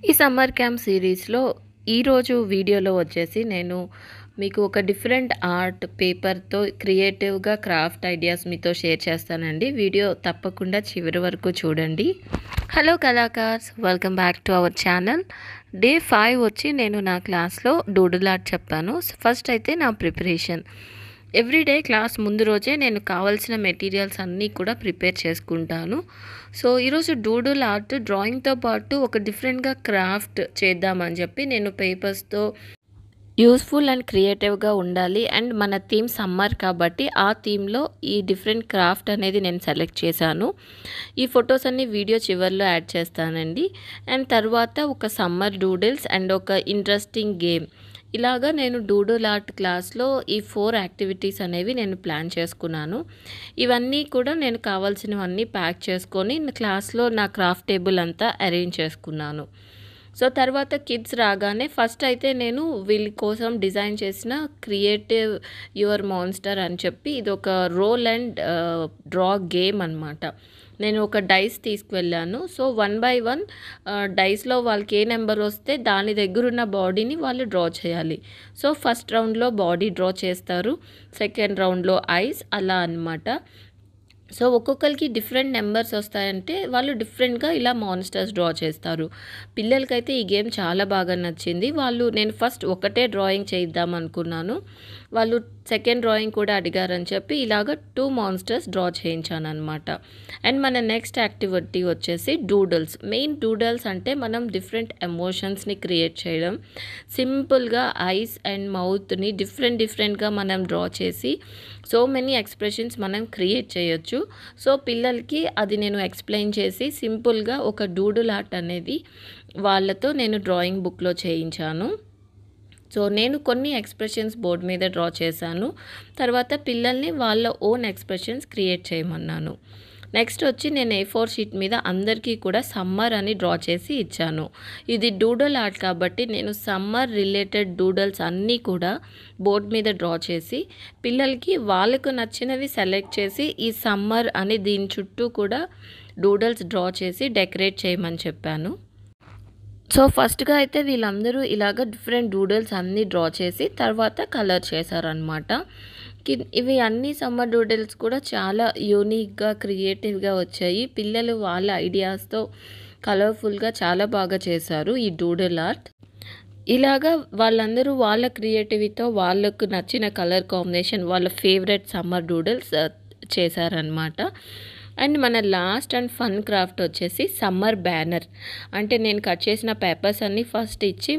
ఈ summer camp సిరీస్‌లో ఈరోజు వీడియోలో వచ్చేసి నేను మీకు ఒక డిఫరెంట్ ఆర్ట్ పేపర్‌తో క్రియేటివ్‌గా క్రాఫ్ట్ ఐడియాస్ మీతో షేర్ చేస్తానండి. వీడియో తప్పకుండా చివరి వరకు చూడండి. హలో కళాకార్స్, welcome back to our channel. Day 5 వచ్చి నేను నా క్లాస్‌లో డూడుల్ ఆర్ట్ చెప్పాను. ఫస్ట్ అయితే నా ప్రిపరేషన్. ఎవ్రీడే క్లాస్ ముందు రోజే నేను కావాల్సిన మెటీరియల్స్ అన్నీ కూడా ప్రిపేర్ చేసుకుంటాను. సో ఈరోజు డూడుల్ ఆర్ట్ డ్రాయింగ్తో పాటు ఒక డిఫరెంట్గా క్రాఫ్ట్ చేద్దామని చెప్పి నేను పేపర్స్తో యూస్ఫుల్ అండ్ క్రియేటివ్గా ఉండాలి అండ్ మన థీమ్ సమ్మర్ కాబట్టి ఆ థీమ్లో ఈ డిఫరెంట్ క్రాఫ్ట్ అనేది నేను సెలెక్ట్ చేశాను. ఈ ఫొటోస్ అన్ని వీడియో చివరిలో యాడ్ చేస్తానండి. అండ్ తర్వాత ఒక సమ్మర్ డూడిల్స్ అండ్ ఒక ఇంట్రెస్టింగ్ గేమ్, ఇలాగా నేను డూడుల్ ఆర్ట్ క్లాస్లో ఈ 4 యాక్టివిటీస్ అనేవి నేను ప్లాన్ చేసుకున్నాను. ఇవన్నీ కూడా నేను కావాల్సినవన్నీ ప్యాక్ చేసుకొని క్లాస్లో నా క్రాఫ్ట్ టేబుల్ అంతా అరేంజ్ చేసుకున్నాను. సో తర్వాత కిడ్స్ రాగానే ఫస్ట్ అయితే నేను వీళ్ళ కోసం డిజైన్ చేసిన క్రియేటివ్ యువర్ మాన్స్టర్ అని చెప్పి ఇది ఒక రోల్ అండ్ డ్రా గేమ్ అనమాట. నేను ఒక డైస్ తీసుకువెళ్ళాను. సో 1 బై 1 డైస్లో వాళ్ళకి ఏ నెంబర్ వస్తే దాని దగ్గరున్న బాడీని వాళ్ళు డ్రా చేయాలి. సో ఫస్ట్ రౌండ్లో బాడీ డ్రా చేస్తారు, సెకండ్ రౌండ్లో ఐస్, అలా అనమాట. సో ఒక్కొక్కరికి డిఫరెంట్ నెంబర్స్ వస్తాయంటే వాళ్ళు డిఫరెంట్గా ఇలా మాన్స్టర్స్ డ్రా చేస్తారు. పిల్లలకైతే ఈ గేమ్ చాలా బాగా నచ్చింది. నేను ఫస్ట్ ఒకటే డ్రాయింగ్ చేద్దాం అనుకున్నాను. వాళ్ళు సెకండ్ డ్రాయింగ్ కూడా అడిగారని చెప్పి ఇలాగ 2 మాన్స్టర్స్ డ్రా చేయించాను అనమాట. అండ్ మన నెక్స్ట్ యాక్టివిటీ వచ్చేసి డూడల్స్. మెయిన్ డూడల్స్ అంటే మనం ఎమోషన్స్ని క్రియేట్ చేయడం. సింపుల్గా ఐస్ అండ్ మౌత్ని డిఫరెంట్గా మనం డ్రా చేసి సో మెనీ ఎక్స్ప్రెషన్స్ మనం క్రియేట్ చేయొచ్చు. సో పిల్లలకి అది నేను ఎక్స్ప్లెయిన్ చేసి సింపుల్గా ఒక డూడుల్ ఆర్ట్ అనేది వాళ్ళతో నేను డ్రాయింగ్ బుక్లో చేయించాను. సో నేను కొన్ని ఎక్స్ప్రెషన్స్ బోర్డ్ మీద డ్రా చేశాను. తర్వాత పిల్లల్ని వాళ్ళ ఓన్ ఎక్స్ప్రెషన్స్ క్రియేట్ చేయమన్నాను. నెక్స్ట్ వచ్చి నేను A4 షీట్ మీద అందరికీ కూడా సమ్మర్ అని డ్రా చేసి ఇచ్చాను. ఇది డూడల్ ఆర్ట్ కాబట్టి నేను సమ్మర్ రిలేటెడ్ డూడల్స్ అన్నీ కూడా బోర్డ్ మీద డ్రా చేసి పిల్లలకి వాళ్ళకు నచ్చినవి సెలెక్ట్ చేసి ఈ సమ్మర్ అని దీని చుట్టూ కూడా డూడల్స్ డ్రా చేసి డెకరేట్ చేయమని చెప్పాను. సో ఫస్ట్గా అయితే వీళ్ళందరూ ఇలాగ డిఫరెంట్ డూడల్స్ అన్నీ డ్రా చేసి తర్వాత కలర్ చేశారనమాట. ఇవి అన్ని సమ్మర్ డూడల్స్ కూడా చాలా యూనిక్గా క్రియేటివ్గా వచ్చాయి. పిల్లలు వాళ్ళ ఐడియాస్తో కలర్ఫుల్గా చాలా బాగా చేశారు ఈ డూడల్ ఆర్ట్. ఇలాగా వాళ్ళందరూ వాళ్ళ క్రియేటివిటీతో వాళ్ళకు నచ్చిన కలర్ కాంబినేషన్ వాళ్ళ ఫేవరెట్ సమ్మర్ డూడల్స్ చేశారనమాట. అండ్ మన లాస్ట్ అండ్ ఫన్ క్రాఫ్ట్ వచ్చేసి సమ్మర్ బ్యానర్. అంటే నేను కట్ చేసిన పేపర్స్ అన్నీ ఫస్ట్ ఇచ్చి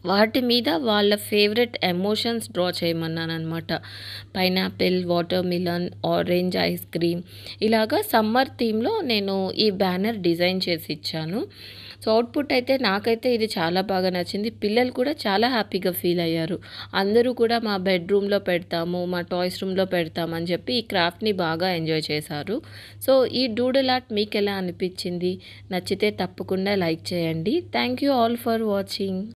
వాటి మీద వాళ్ళ ఫేవరెట్ ఎమోషన్స్ డ్రా చేయమన్నాను అనమాట. Pineapple, water melon, orange ice cream, ఇలాగా సమ్మర్ థీమ్లో నేను ఈ బ్యానర్ డిజైన్ చేసి ఇచ్చాను. సో అవుట్పుట్ అయితే నాకైతే ఇది చాలా బాగా నచ్చింది. పిల్లలు కూడా చాలా హ్యాపీగా ఫీల్ అయ్యారు. అందరూ కూడా మా బెడ్రూమ్లో పెడతాము, మా టాయ్స్ రూమ్లో పెడతామని చెప్పి ఈ క్రాఫ్ట్ని బాగా ఎంజాయ్ చేశారు. సో ఈ డూడల్ ఆర్ట్ మీకు ఎలా అనిపించింది? నచ్చితే తప్పకుండా లైక్ చేయండి. Thank you all for watching.